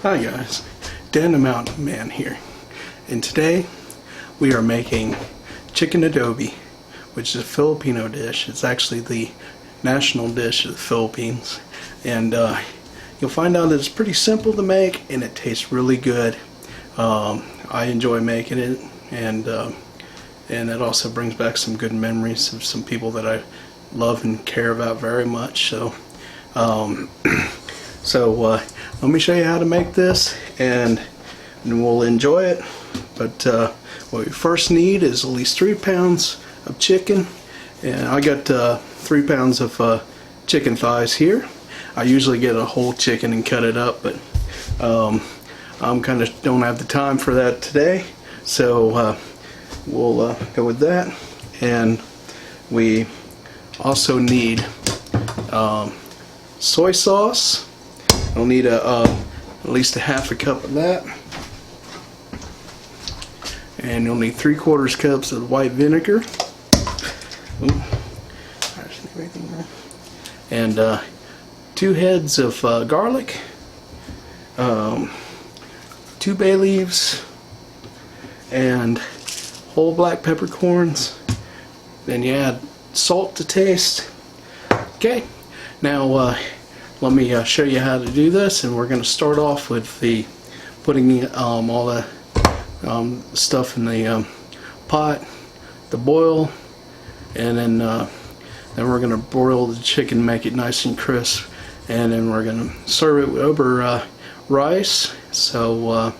Hi guys, Dan the Mountain Man here, and today we are making Chicken Adobo, which is a Filipino dish. It's actually the national dish of the Philippines, and you'll find out that it's pretty simple to make and it tastes really good. I enjoy making it, and it also brings back some good memories of some people that I love and care about very much. So let me show you how to make this, and we'll enjoy it. But what we first need is at least 3 pounds of chicken, and I got 3 pounds of chicken thighs here. I usually get a whole chicken and cut it up, but I'm kind of don't have the time for that today, so we'll go with that. And we also need soy sauce. We'll need at least a half a cup of that, and you'll need 3/4 cups of white vinegar. Ooh, and 2 heads of garlic, 2 bay leaves, and whole black peppercorns. Then you add salt to taste. Okay, now let me show you how to do this, and we're going to start off with the putting all the stuff in the pot to boil, and then we're going to broil the chicken, make it nice and crisp, and then we're going to serve it over rice. So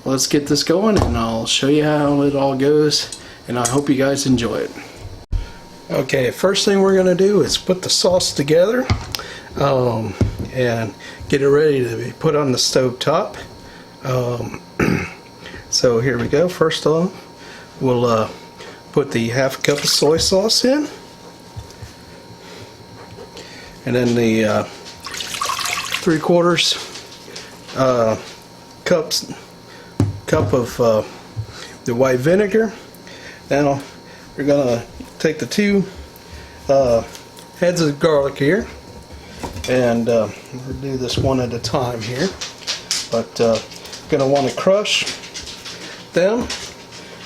let's get this going, and I'll show you how it all goes, and I hope you guys enjoy it. Okay, first thing we're going to do is put the sauce together and get it ready to be put on the stove top. So here we go. First off, we'll put the half cup of soy sauce in, and then the 3/4 cup of the white vinegar. Now we're gonna take the 2 heads of garlic here, and we'll do this one at a time here, but gonna want to crush them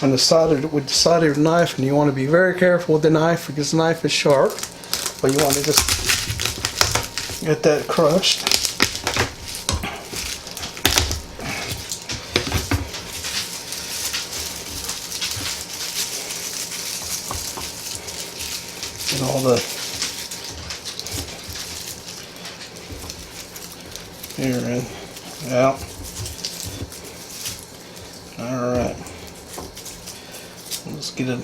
on the side with the side of your knife, and you want to be very careful with the knife because the knife is sharp, but you want to just get that crushed. And all the here and out. Alright, let's get it.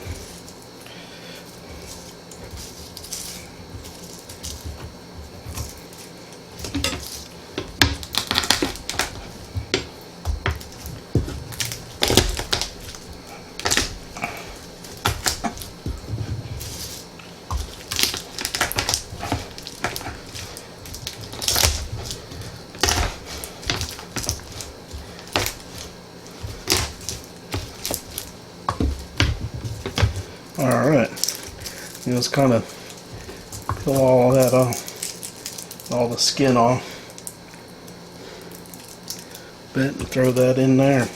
Alright, just kind of peel all that off, all the skin off a bit, and throw that in there.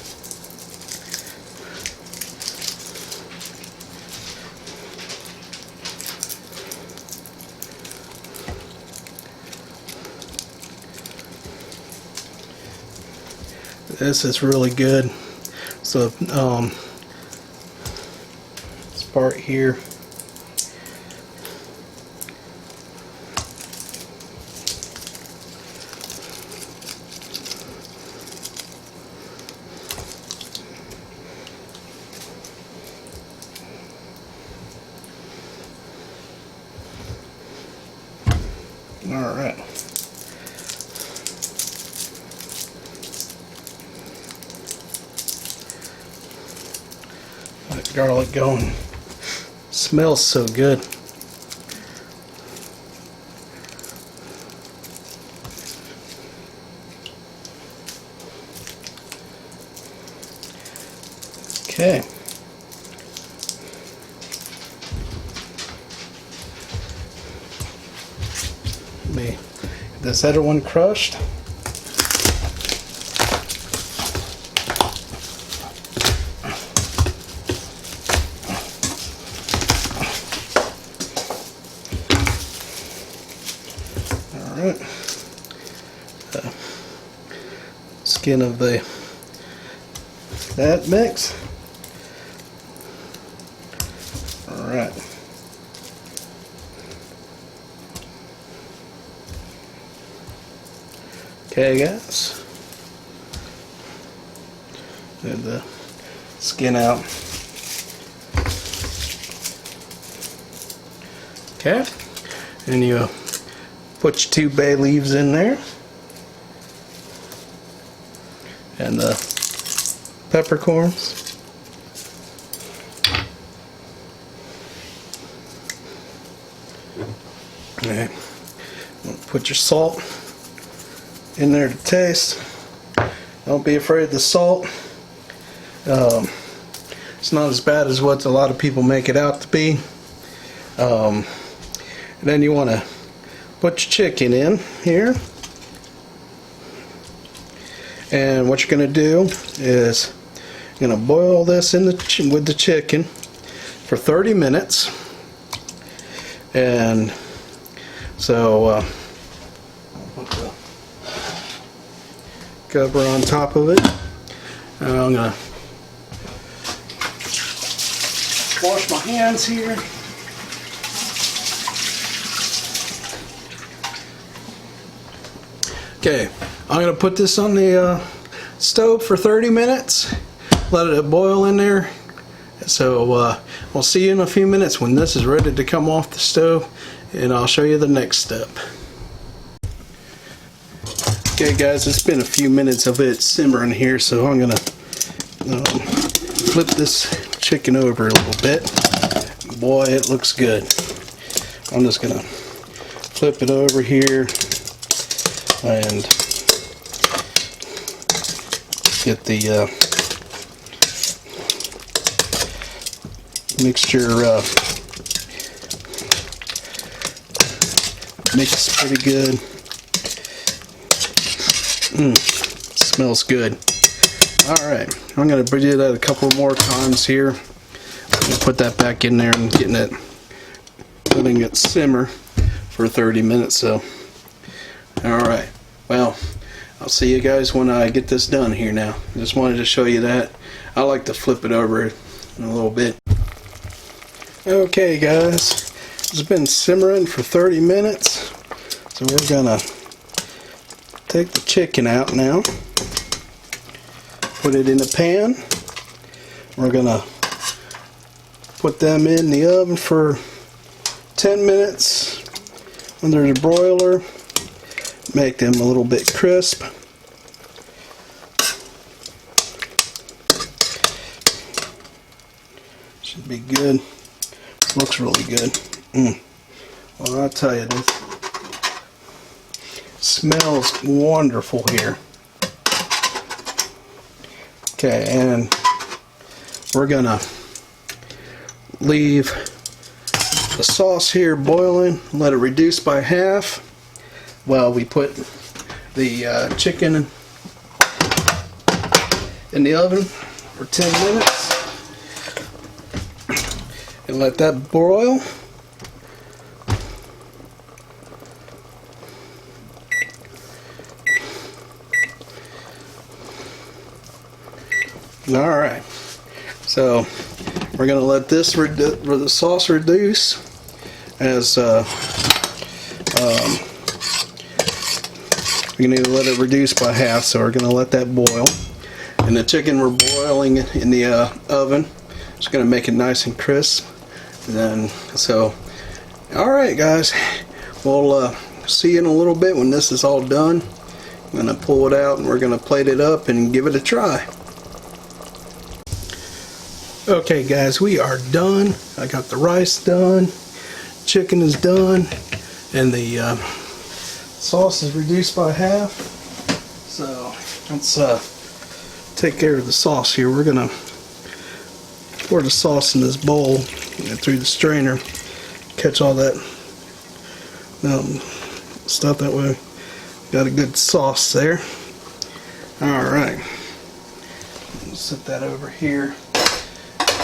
This is really good. So part here, all right. That garlic going. Smells so good. Okay. Let me get this other one crushed. the skin of that mix. Alright. Okay guys. Get the skin out. Okay. And you put your 2 bay leaves in there. And the peppercorns. Okay. Put your salt in there to taste. Don't be afraid of the salt. It's not as bad as what a lot of people make it out to be. And then you want to put your chicken in here. And what you're going to do is you're going to boil this in with the chicken for 30 minutes. And so I'll put the cover on top of it. And I'm going to wash my hands here. Okay, I'm going to put this on the stove for 30 minutes. Let it boil in there. So we'll see you in a few minutes when this is ready to come off the stove, and I'll show you the next step. Okay guys, it's been a few minutes of it simmering here, so I'm going to flip this chicken over a little bit. Boy, it looks good. I'm just going to flip it over here and get the mixture mixed pretty good. Smells good. Alright, I'm going to do that a couple more times here. Put that back in there and letting it simmer for 30 minutes. So, alright, well, I'll see you guys when I get this done here now. Just wanted to show you that. I like to flip it over in a little bit. Okay guys, it's been simmering for 30 minutes. So we're gonna take the chicken out now. Put it in a pan. We're gonna put them in the oven for 10 minutes under the broiler. Make them a little bit crisp. Should be good. Looks really good. Well, I'll tell you, this smells wonderful here. Okay, and we're gonna leave the sauce here boiling, let it reduce by half while we put the chicken in the oven for 10 minutes and let that broil. Alright, so we're going to let this the sauce reduce as we're going to let it reduce by half, so we're going to let that boil. And the chicken we're boiling in the oven. It's going to make it nice and crisp. And then, so, alright guys, we'll see you in a little bit when this is all done. I'm going to pull it out and we're going to plate it up and give it a try. Okay guys, we are done. I got the rice done, chicken is done, and the sauce is reduced by half. So let's take care of the sauce here. We're gonna pour the sauce in this bowl and through the strainer, catch all that stuff. That way, got a good sauce there. All right, set that over here.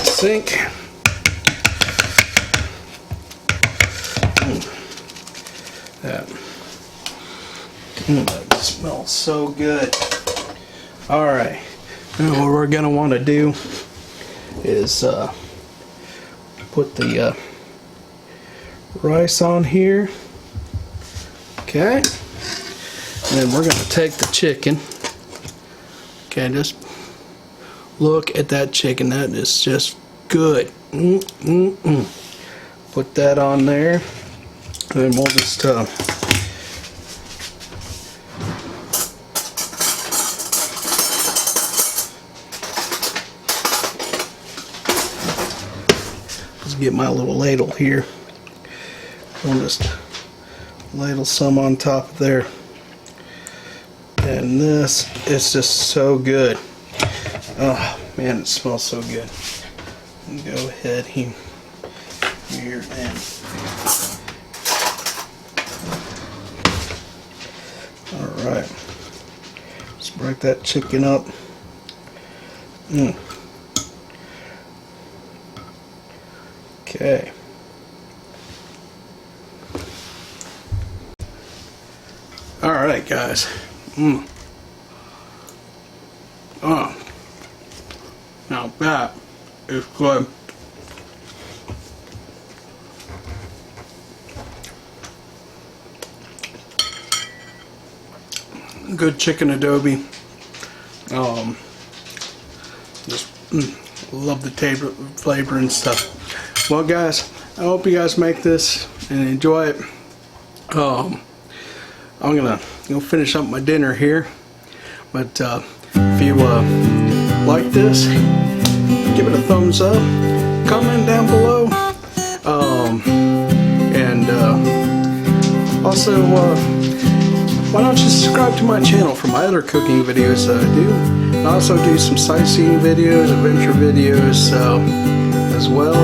Sink. That. smells so good. Alright, now what we're going to want to do is put the rice on here. Okay, and then we're going to take the chicken. Okay, just look at that chicken. That is just good. Put that on there, and then we'll just get my little ladle here. I'll just ladle some on top of there. And this is just so good. Oh man, it smells so good. Go ahead here and alright. Let's break that chicken up. Okay. Alright guys. Oh. Now that is good. Good chicken adobo. Just love the flavor and stuff. Well guys, I hope you guys make this and enjoy it. I'm gonna go finish up my dinner here, but if you like this, give it a thumbs up, comment down below, and also why don't you subscribe to my channel for my other cooking videos that I do. I also do some sightseeing videos, adventure videos as well.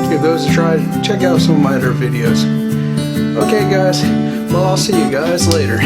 Give those a try. Check out some of my other videos. Okay guys, well I'll see you guys later.